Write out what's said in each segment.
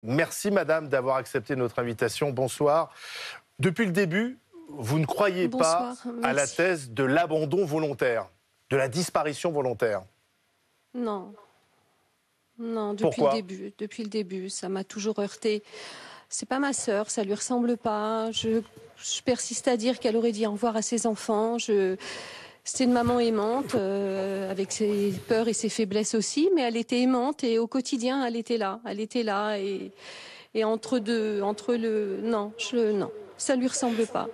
Merci madame d'avoir accepté notre invitation. Bonsoir. Depuis le début, vous ne croyez pas à la thèse de l'abandon volontaire, de la disparition volontaire. Non. Non, Pourquoi? depuis le début, ça m'a toujours heurté. C'est pas ma sœur, ça lui ressemble pas. Je persiste à dire qu'elle aurait dit au revoir à ses enfants. C'était une maman aimante, avec ses peurs et ses faiblesses aussi, mais elle était aimante et au quotidien, elle était là. Elle était là et entre deux, non, ça lui ressemble pas.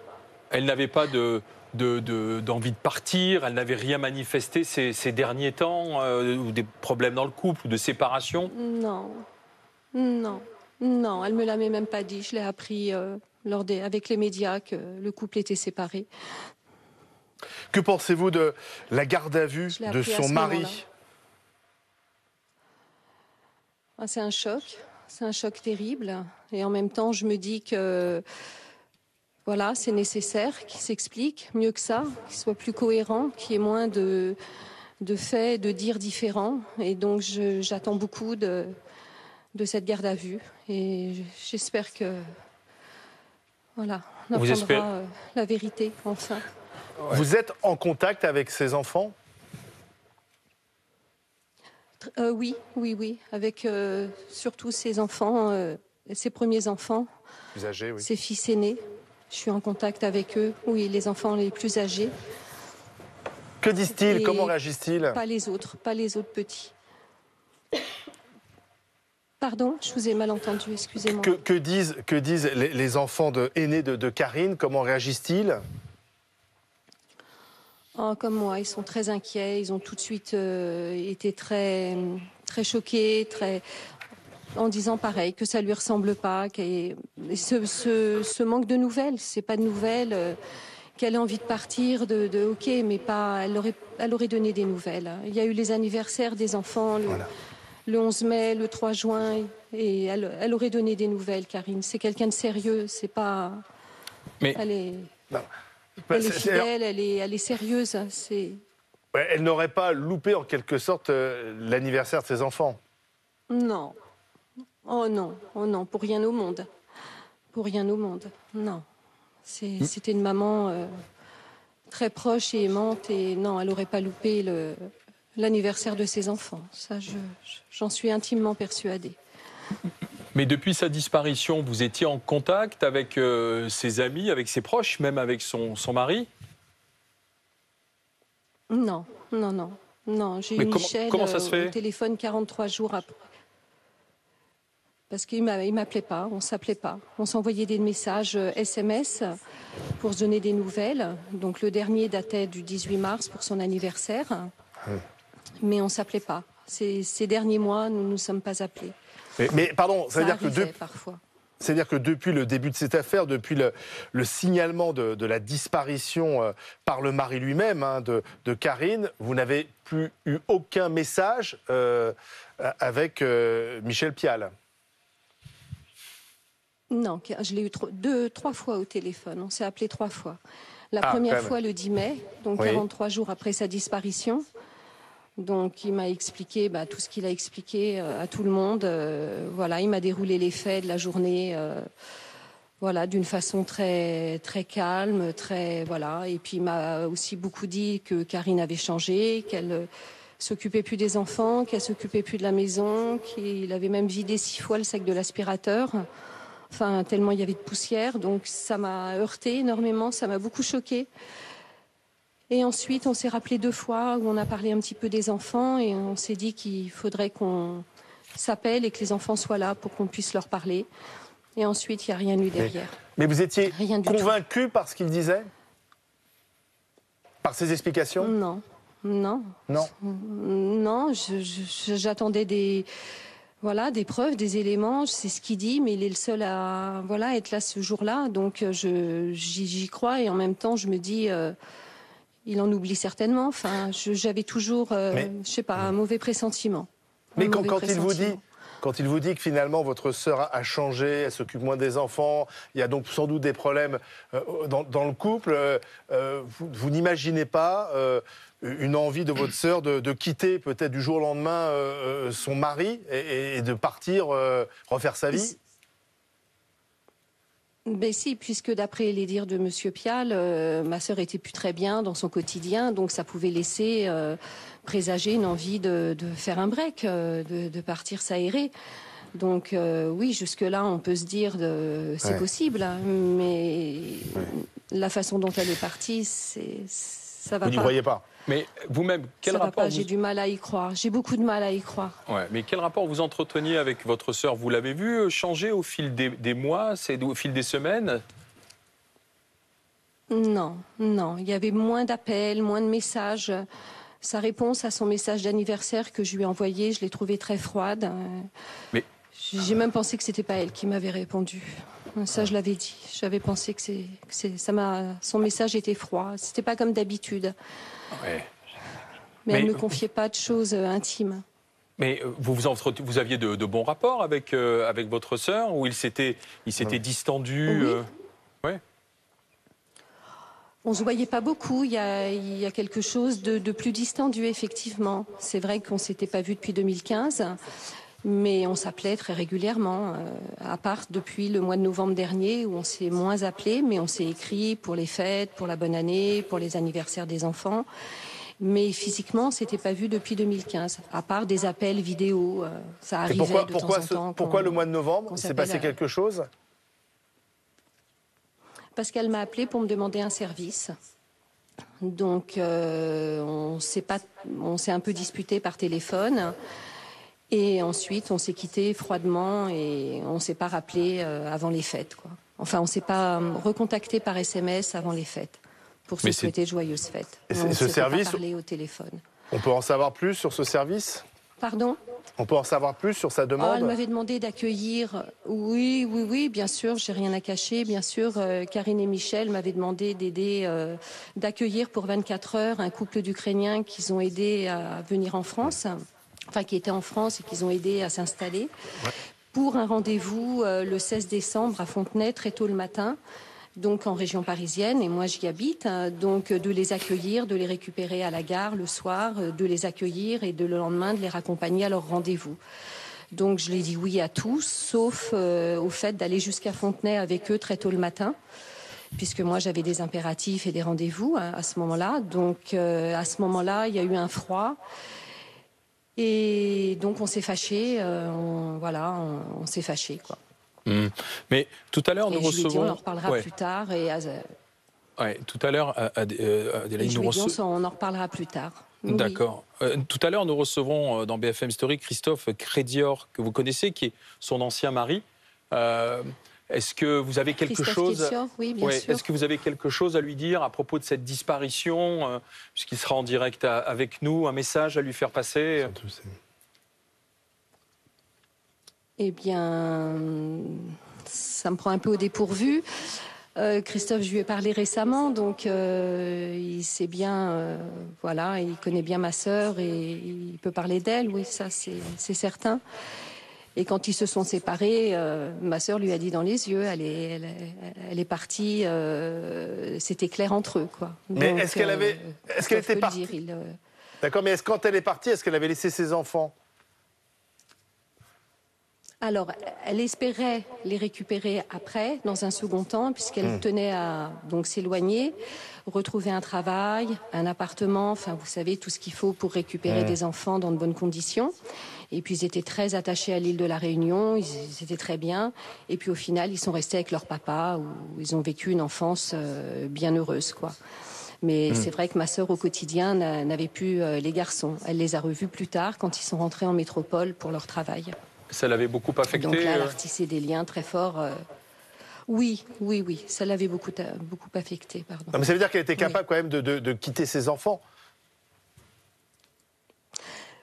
Elle n'avait pas d'envie de partir, elle n'avait rien manifesté ces derniers temps, ou des problèmes dans le couple, ou de séparation? Non, non, non, elle me l'avait même pas dit. Je l'ai appris avec les médias que le couple était séparé. Que pensez-vous de la garde à vue de son mari? C'est un choc terrible. Et en même temps, je me dis que voilà, c'est nécessaire qu'il s'explique mieux que ça, qu'il soit plus cohérent, qu'il y ait moins de faits, de dires différents. Et donc, j'attends beaucoup de cette garde à vue. Et j'espère que, voilà, on apprendra la vérité, enfin. Ouais. Vous êtes en contact avec ses enfants? Oui, avec surtout ses enfants, ses premiers enfants, plus âgés, oui. Ses fils aînés. Je suis en contact avec eux, oui, les enfants les plus âgés. Que disent-ils? Comment réagissent-ils? Pas les autres petits. Pardon, je vous ai mal entendu, excusez-moi. Que disent les enfants aînés de Karine? Comment réagissent-ils? Oh, comme moi, ils sont très inquiets. Ils ont tout de suite été très choqués, en disant pareil, que ça lui ressemble pas. Ce manque de nouvelles, c'est pas de nouvelles. Qu'elle ait envie de partir, ok, mais pas. Elle aurait donné des nouvelles. Il y a eu les anniversaires des enfants le 11 mai, le 3 juin, et elle aurait donné des nouvelles, Karine. C'est quelqu'un de sérieux, c'est pas. Mais... Elle est fidèle, elle est sérieuse. Elle n'aurait pas loupé en quelque sorte l'anniversaire de ses enfants? Non. Oh non, pour rien au monde. Pour rien au monde, non. C'était une maman très proche et aimante et non, elle n'aurait pas loupé l'anniversaire de ses enfants. Ça, j'en suis intimement persuadée. Mais depuis sa disparition, vous étiez en contact avec ses amis, avec ses proches, même avec son mari? Non. J'ai eu Michel comment ça se fait? au téléphone 43 jours après. Parce qu'il ne m'appelait pas, on ne s'appelait pas. On s'envoyait des messages SMS pour se donner des nouvelles. Donc le dernier datait du 18 mars pour son anniversaire. Mais on ne s'appelait pas. Ces derniers mois, nous ne nous sommes pas appelés. Mais pardon, ça veut dire que parfois. C'est-à-dire que depuis le début de cette affaire, depuis le signalement de la disparition par le mari lui-même de Karine, vous n'avez plus eu aucun message avec Michel Pial? Non, je l'ai eu 3 fois au téléphone. On s'est appelé 3 fois. La première fois le 10 mai, donc 43 jours après sa disparition. Donc il m'a expliqué tout ce qu'il a expliqué à tout le monde. Voilà, il m'a déroulé les faits de la journée, voilà, d'une façon très très calme, voilà. Et puis il m'a aussi beaucoup dit que Karine avait changé, qu'elle s'occupait plus des enfants, qu'elle s'occupait plus de la maison, qu'il avait même vidé 6 fois le sac de l'aspirateur. Enfin, tellement il y avait de poussière. Donc ça m'a heurté énormément, ça m'a beaucoup choquée. Et ensuite, on s'est rappelé 2 fois où on a parlé un petit peu des enfants et on s'est dit qu'il faudrait qu'on s'appelle et que les enfants soient là pour qu'on puisse leur parler. Et ensuite, il n'y a rien eu derrière. Mais vous étiez convaincu par ce qu'il disait? Par ses explications? Non, j'attendais des preuves, des éléments. C'est ce qu'il dit, mais il est le seul à être là ce jour-là. Donc, j'y crois et en même temps, je me dis... il en oublie certainement. Enfin, j'avais toujours, je sais pas, un mauvais pressentiment. Mais quand quand il vous dit que finalement votre sœur a changé, elle s'occupe moins des enfants, il y a donc sans doute des problèmes dans le couple, vous n'imaginez pas une envie de votre sœur de quitter peut-être du jour au lendemain son mari et de partir refaire sa vie? Ben si, puisque d'après les dires de Monsieur Pial, ma sœur était plus très bien dans son quotidien, donc ça pouvait laisser présager une envie de faire un break, de partir s'aérer. Donc oui, jusque-là, on peut se dire c'est possible, hein, mais la façon dont elle est partie, ça va pas. Vous n'y croyez pas? Mais vous-même, quel rapport J'ai du mal à y croire. J'ai beaucoup de mal à y croire. Ouais, mais quel rapport vous entreteniez avec votre sœur? Vous l'avez vu changer au fil des mois, au fil des semaines? Non, non. Il y avait moins d'appels, moins de messages. Sa réponse à son message d'anniversaire que je lui ai envoyé, je l'ai trouvée très froide. Mais j'ai même pensé que c'était pas elle qui m'avait répondu. Ça, je l'avais dit. J'avais pensé que son message était froid. C'était pas comme d'habitude. ouais. Mais elle ne me confiait pas de choses intimes. Mais vous aviez de bons rapports avec votre sœur, ou il s'était distendu? Oui. Ouais. On se voyait pas beaucoup. Il y a quelque chose de plus distendu, effectivement. C'est vrai qu'on s'était pas vu depuis 2015. Mais on s'appelait très régulièrement, à part depuis le mois de novembre dernier où on s'est moins appelé, mais on s'est écrit pour les fêtes, pour la bonne année, pour les anniversaires des enfants. Mais physiquement, on s'était pas vu depuis 2015, à part des appels vidéo. Ça arrivait de temps en temps. Pourquoi le mois de novembre? Il s'est passé quelque chose? Parce qu'elle m'a appelé pour me demander un service. Donc, on s'est un peu disputé par téléphone. Et ensuite, on s'est quitté froidement et on ne s'est pas rappelé avant les fêtes, quoi. Enfin, on ne s'est pas recontacté par SMS avant les fêtes pour se souhaiter de joyeuses fêtes. Et on ce service, pas parlé au téléphone. On peut en savoir plus sur ce service? Pardon? On peut en savoir plus sur sa demande? Elle m'avait demandé d'accueillir. Oui, bien sûr, j'ai rien à cacher. Bien sûr, Karine et Michel m'avaient demandé d'aider, d'accueillir pour 24 heures un couple d'Ukrainiens qu'ils ont aidé à venir en France. Enfin, qui étaient en France et qu'ils ont aidé à s'installer, pour un rendez-vous le 16 décembre à Fontenay, très tôt le matin, donc en région parisienne, et moi j'y habite, donc de les accueillir, de les récupérer à la gare le soir, de les accueillir et le lendemain de les raccompagner à leur rendez-vous. Donc je l'ai dit oui à tous, sauf au fait d'aller jusqu'à Fontenay avec eux très tôt le matin, puisque moi j'avais des impératifs et des rendez-vous à ce moment-là. Donc à ce moment-là, il y a eu un froid. Et donc on s'est fâchés, on s'est fâchés, quoi. Mais tout à l'heure nous recevons. On en reparlera plus tard. Tout à l'heure, Adélaïde, on en reparlera plus tard. D'accord. Tout à l'heure, nous recevons dans BFM Story Christophe Crédior, que vous connaissez, qui est son ancien mari. Est-ce que vous avez quelque chose? Oui, bien sûr. Est-ce que vous avez quelque chose à lui dire à propos de cette disparition, puisqu'il sera en direct avec nous, un message à lui faire passer? Eh bien, ça me prend un peu au dépourvu. Christophe, je lui ai parlé récemment, donc il sait bien, il connaît bien ma sœur et il peut parler d'elle, oui, ça c'est certain. Et quand ils se sont séparés, ma sœur lui a dit dans les yeux, elle est partie, c'était clair entre eux, quoi. Mais donc, est-ce qu'elle était partie? D'accord, mais quand elle est partie, est-ce qu'elle avait laissé ses enfants? Alors, elle espérait les récupérer après, dans un second temps, puisqu'elle tenait à donc s'éloigner, retrouver un travail, un appartement, enfin, vous savez, tout ce qu'il faut pour récupérer des enfants dans de bonnes conditions. Et puis, ils étaient très attachés à l'île de la Réunion, ils étaient très bien. Et puis, au final, ils sont restés avec leur papa, où ils ont vécu une enfance bien heureuse, quoi. Mais c'est vrai que ma sœur, au quotidien, n'avait plus les garçons. Elle les a revus plus tard, quand ils sont rentrés en métropole pour leur travail. Ça l'avait beaucoup affecté? Donc là, elle a retissé des liens très forts. Oui, ça l'avait beaucoup affecté. Pardon. Non, mais ça veut dire qu'elle était capable quand même de quitter ses enfants?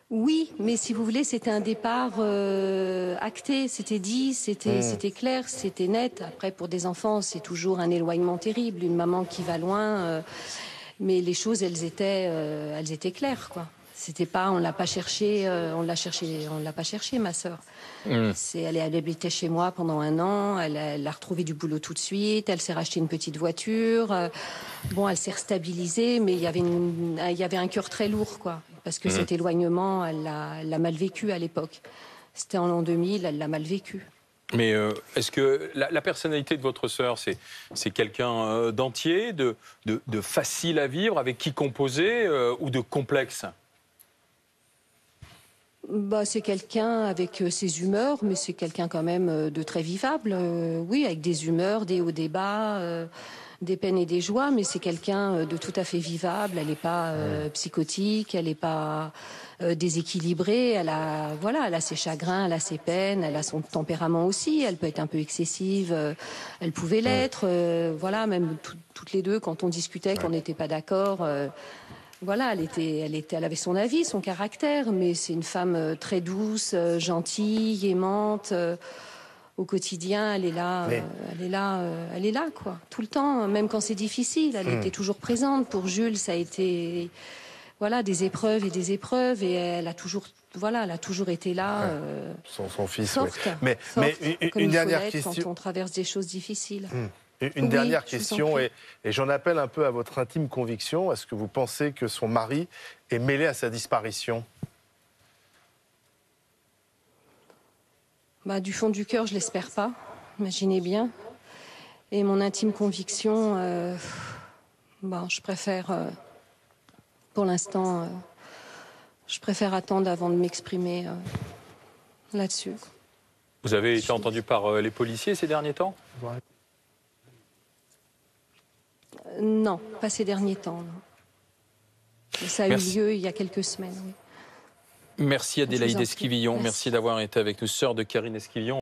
Oui, mais si vous voulez, c'était un départ acté, c'était dit, c'était clair, c'était net. Après, pour des enfants, c'est toujours un éloignement terrible, une maman qui va loin. Mais les choses, elles étaient claires, quoi. C'était pas, on l'a pas cherché, on l'a pas cherché, ma sœur. Elle habitait chez moi pendant 1 an. Elle a retrouvé du boulot tout de suite. Elle s'est racheté une petite voiture. Bon, elle s'est restabilisée, mais il y avait un cœur très lourd, quoi. Parce que cet éloignement, elle l'a mal vécu à l'époque. C'était en l'an 2000, elle l'a mal vécu. Mais est-ce que la personnalité de votre sœur, c'est quelqu'un d'entier, de facile à vivre, avec qui composer, ou de complexe? Bah, c'est quelqu'un avec ses humeurs, mais c'est quelqu'un quand même de très vivable. Oui, avec des humeurs, des hauts, des bas, des peines et des joies, mais c'est quelqu'un de tout à fait vivable. Elle n'est pas psychotique, elle n'est pas déséquilibrée. Elle a ses chagrins, elle a ses peines, elle a son tempérament aussi. Elle peut être un peu excessive, elle pouvait l'être. Voilà, même toutes les deux, quand on discutait, qu'on n'était pas d'accord. Voilà, elle avait son avis, son caractère, mais c'est une femme très douce, gentille, aimante. Au quotidien, elle est là, quoi, tout le temps, même quand c'est difficile. Elle était toujours présente. Pour Jules, ça a été, voilà, des épreuves, et elle a toujours été là. Son fils, forte, oui. Mais une dernière question. Quand on traverse des choses difficiles. Une dernière question, et j'en appelle un peu à votre intime conviction. Est-ce que vous pensez que son mari est mêlé à sa disparition? Bah, du fond du cœur, je l'espère pas. Imaginez bien. Et mon intime conviction, je préfère, pour l'instant, je préfère attendre avant de m'exprimer là-dessus. Vous avez été entendu par les policiers ces derniers temps? Non, pas ces derniers temps. Non. Ça a eu lieu il y a quelques semaines. Oui. Merci Adélaïde Esquivillon. Merci d'avoir été avec nous, sœur de Karine Esquivillon.